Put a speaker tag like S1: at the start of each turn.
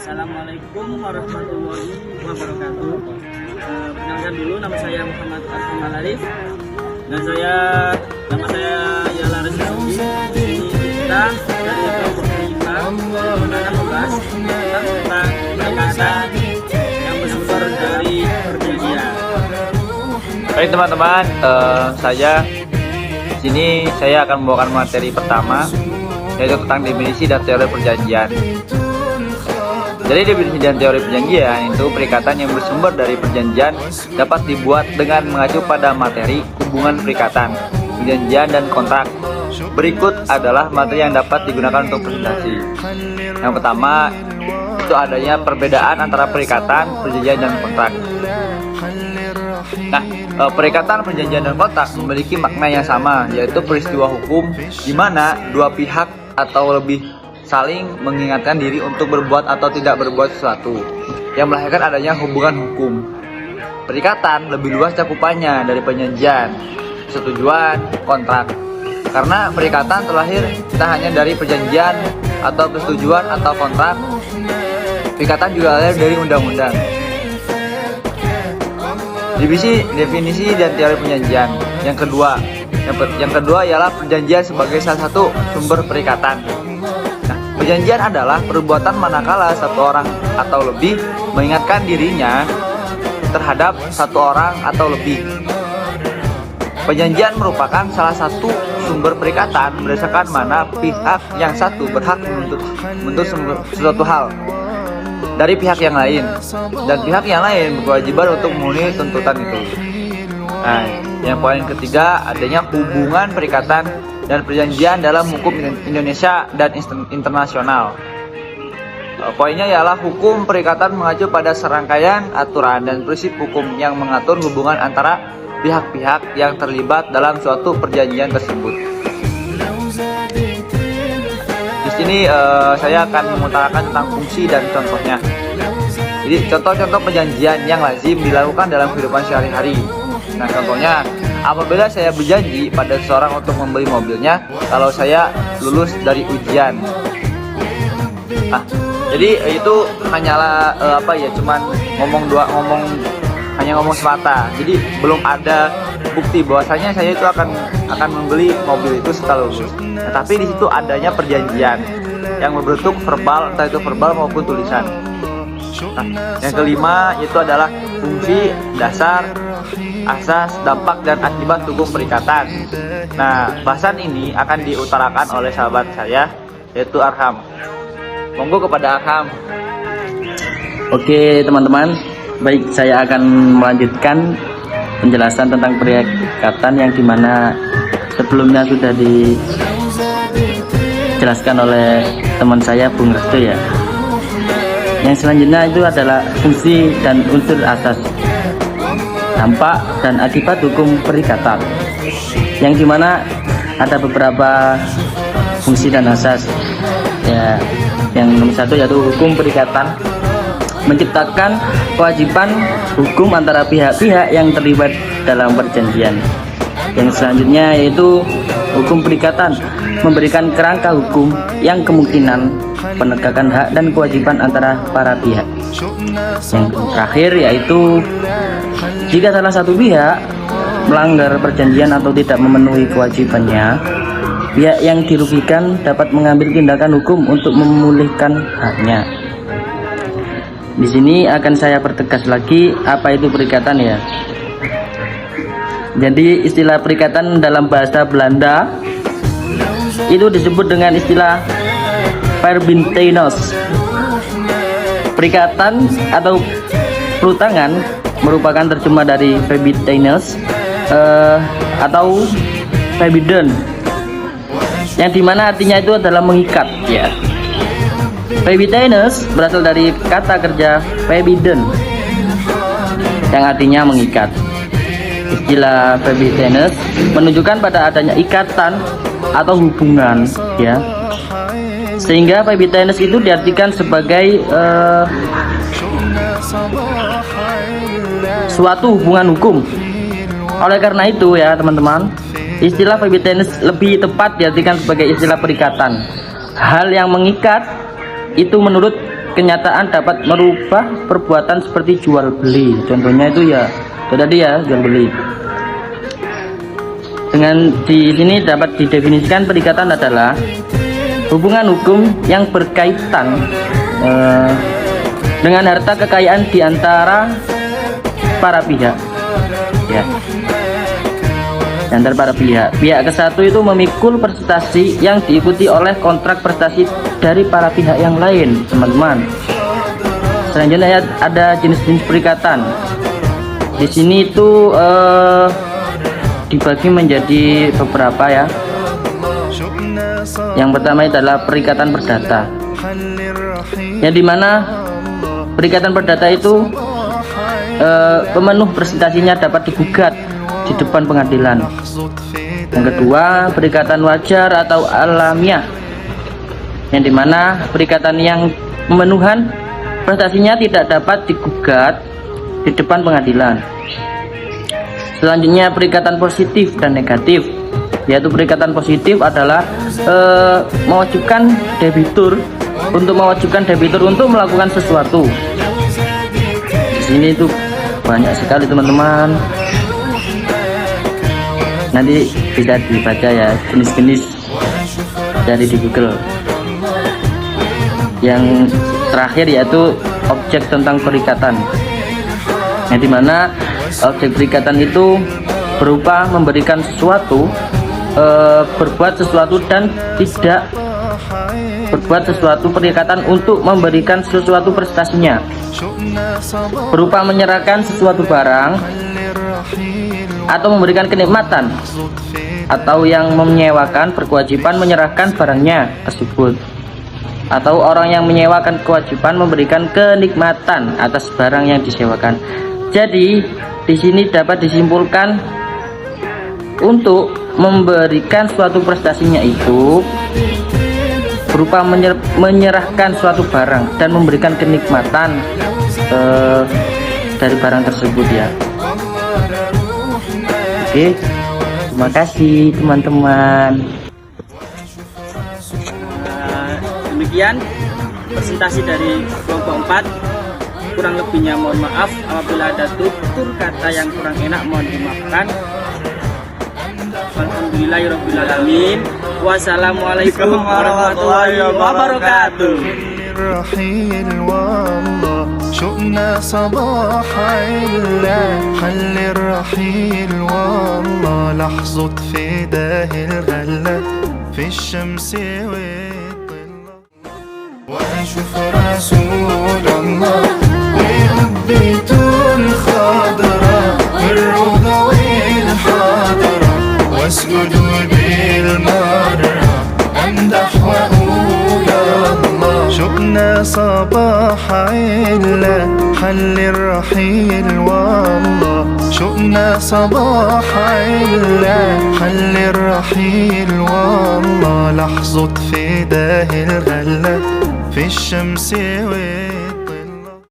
S1: Assalamualaikum warahmatullahi wabarakatuh. Perkenalkan dulu, nama saya Muhammad Arham Alif dan nama saya ialah Rizky. Kita dari kelompok 5 akan membahas tentang perkataan yang bersumber dari perjanjian.
S2: Baik teman-teman, saya akan membawakan materi pertama, yaitu tentang definisi dan teori perjanjian. Jadi definisi dan teori perjanjian itu perikatan yang bersumber dari perjanjian dapat dibuat dengan mengacu pada materi, hubungan perikatan, perjanjian dan kontrak. Berikut adalah materi yang dapat digunakan untuk presentasi. Yang pertama itu adanya perbedaan antara perikatan, perjanjian dan kontrak. Nah, perikatan, perjanjian dan kontrak memiliki makna yang sama, yaitu peristiwa hukum di mana dua pihak atau lebih saling mengingatkan diri untuk berbuat atau tidak berbuat sesuatu yang melahirkan adanya hubungan hukum. Perikatan lebih luas cakupannya dari perjanjian, persetujuan, kontrak. Karena perikatan terlahir tidak hanya dari perjanjian atau persetujuan atau kontrak, perikatan juga lahir dari undang-undang. Definisi dan teori perjanjian. Yang kedua ialah perjanjian sebagai salah satu sumber perikatan. Perjanjian adalah perbuatan manakala satu orang atau lebih mengingatkan dirinya terhadap satu orang atau lebih. Perjanjian merupakan salah satu sumber perikatan berdasarkan mana pihak yang satu berhak menuntut sesuatu hal dari pihak yang lain, dan pihak yang lain berkewajiban untuk memenuhi tuntutan itu. Nah, yang poin ketiga adanya hubungan perikatan dan perjanjian dalam hukum Indonesia dan internasional. Poinnya ialah hukum perikatan mengacu pada serangkaian aturan dan prinsip hukum yang mengatur hubungan antara pihak-pihak yang terlibat dalam suatu perjanjian tersebut. Di sini saya akan mengutarakan tentang fungsi dan contohnya. Jadi contoh-contoh perjanjian yang lazim dilakukan dalam kehidupan sehari-hari. Nah, contohnya, apabila saya berjanji pada seseorang untuk membeli mobilnya kalau saya lulus dari ujian. Nah, jadi itu hanyalah cuman ngomong semata. Jadi belum ada bukti bahwasanya saya itu akan membeli mobil itu setelah lulus. Nah, tapi di situ adanya perjanjian yang berbentuk verbal, entah itu verbal maupun tulisan. Nah, yang kelima itu adalah fungsi, dasar, asas, dampak, dan akibat hukum perikatan. Nah, bahasan ini akan diutarakan oleh sahabat saya, yaitu Arham. Monggo kepada Arham.
S3: Oke teman-teman, baik, saya akan melanjutkan penjelasan tentang perikatan yang dimana sebelumnya sudah dijelaskan oleh teman saya Bung Resto ya. Yang selanjutnya itu adalah fungsi dan unsur asas, dampak dan akibat hukum perikatan, yang dimana ada beberapa fungsi dan asas ya. Yang nomor satu yaitu hukum perikatan menciptakan kewajiban hukum antara pihak-pihak yang terlibat dalam perjanjian. Yang selanjutnya yaitu hukum perikatan memberikan kerangka hukum yang kemungkinan penegakan hak dan kewajiban antara para pihak. Yang terakhir yaitu jika salah satu pihak melanggar perjanjian atau tidak memenuhi kewajibannya, pihak yang dirugikan dapat mengambil tindakan hukum untuk memulihkan haknya. Di sini akan saya pertegas lagi apa itu perikatan ya. Jadi istilah perikatan dalam bahasa Belanda itu disebut dengan istilah verbintenis. Perikatan atau perutangan merupakan terjemah dari verbintenis atau verbinden, yang dimana artinya itu adalah mengikat ya. Verbintenis berasal dari kata kerja verbinden yang artinya mengikat. Istilah verbintenis menunjukkan pada adanya ikatan atau hubungan ya, sehingga verbintenis itu diartikan sebagai suatu hubungan hukum. Oleh karena itu ya teman-teman, istilah verbintenis lebih tepat diartikan sebagai istilah perikatan, hal yang mengikat itu menurut kenyataan dapat merubah perbuatan seperti jual beli. Contohnya itu ya tadi ya, jual beli. Dengan di sini dapat didefinisikan perikatan adalah hubungan hukum yang berkaitan dengan harta kekayaan di antara para pihak, ya. Di antara para pihak. Pihak ke satu itu memikul prestasi yang diikuti oleh kontrak prestasi dari para pihak yang lain, teman-teman. Selanjutnya ada jenis-jenis perikatan. Di sini itu dibagi menjadi beberapa ya. Yang pertama adalah perikatan perdata. Yang dimana perikatan perdata itu pemenuh prestasinya dapat digugat di depan pengadilan. Yang kedua, perikatan wajar atau alamiah, yang dimana perikatan yang pemenuhan prestasinya tidak dapat digugat di depan pengadilan. Selanjutnya perikatan positif dan negatif, yaitu perikatan positif adalah mewajibkan debitur untuk melakukan sesuatu. Di sini itu banyak sekali teman-teman. Nanti bisa dibaca ya jenis-jenis dari di Google. Yang terakhir yaitu objek tentang perikatan, yang dimana objek perikatan itu berupa memberikan sesuatu, berbuat sesuatu dan tidak berbuat sesuatu perikatan untuk memberikan sesuatu prestasinya, berupa menyerahkan sesuatu barang atau memberikan kenikmatan, atau yang menyewakan berkewajiban menyerahkan barangnya tersebut, atau orang yang menyewakan kewajiban memberikan kenikmatan atas barang yang disewakan. Jadi di sini dapat disimpulkan untuk memberikan suatu prestasinya itu berupa menyerahkan suatu barang dan memberikan kenikmatan dari barang tersebut ya. Oke, terima kasih teman-teman.
S1: Demikian presentasi dari kelompok 4. Kurang lebihnya mohon maaf. Apabila ada tutur kata yang kurang enak mohon dimaafkan. Alhamdulillahirabbil alamin. Wassalamualaikum warahmatullahi wabarakatuh. شؤنا صباح علا حل الرحيل والله لحظة فداه الغلة في الشمس والظل وأشوف رسول الله ويهبط الخضراء والروضة والحضرة واسجد بالمرة أمدح وأقول الله شؤنا صباح علا حل الرحيل والله شؤنا صباح علا حل الرحيل والله لحظة فداه الغلة في الشمس